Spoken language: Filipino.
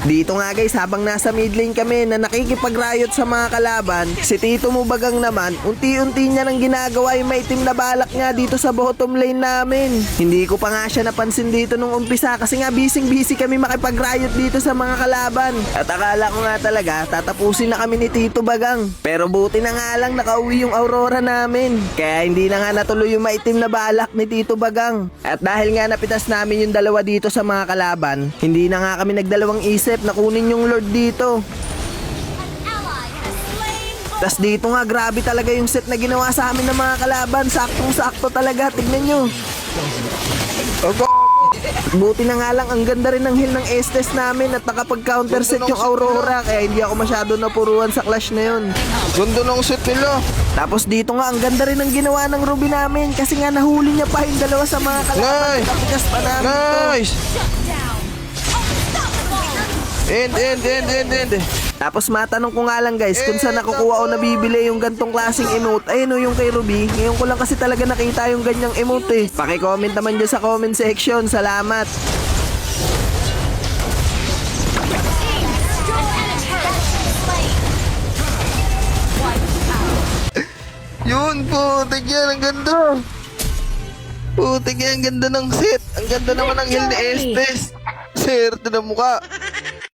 Dito nga guys, habang nasa mid lane kami na nakikipag-riot sa mga kalaban, si Tito Mubagang naman, unti-unti niya nang ginagawa yung maitim na balak niya dito sa bottom lane namin. Hindi ko pa nga siya napansin dito nung umpisa kasi nga busy kami makipag-riot dito sa mga kalaban. At akala ko nga talaga, tatapusin na kami ni Tito Bagang. Pero buti na nga lang nakauwi yung Aurora namin. Kaya hindi na nga natuloy yung maitim na balak ni Tito Bagang. At dahil nga napitas namin yung dalawa dito sa mga kalaban, hindi na nga kami nagdalawang isip na kunin yung Lord dito. Tas dito nga grabe talaga yung set na ginawa sa amin ng mga kalaban. Saktong-sakto talaga, tignan nyo. Buti na nga lang, ang ganda rin ng heal ng Estes namin at nakapag-counter set yung Aurora, kaya hindi ako masyado napuruan sa clash na yun. Ganda ng set nila. Tapos dito nga, ang ganda rin ng ginawa ng Ruby namin kasi nga nahuli niya pa yung dalawa sa mga kalaban. Nice! Nakapigas pa namin to. Nice! End. Tapos matanong ko nga lang guys, kung saan nakukuha o nabibili yung gantong klaseng emote. Ayun o, yung kay Ruby. Ngayon ko lang kasi talaga nakita yung ganyang emote eh. Paki-comment naman dyan sa comment section. Salamat. Yun, putik yan, ang ganda. Putik yan, ang ganda ng set. Ang ganda naman ng heal ni Estes. Swerte na mukha.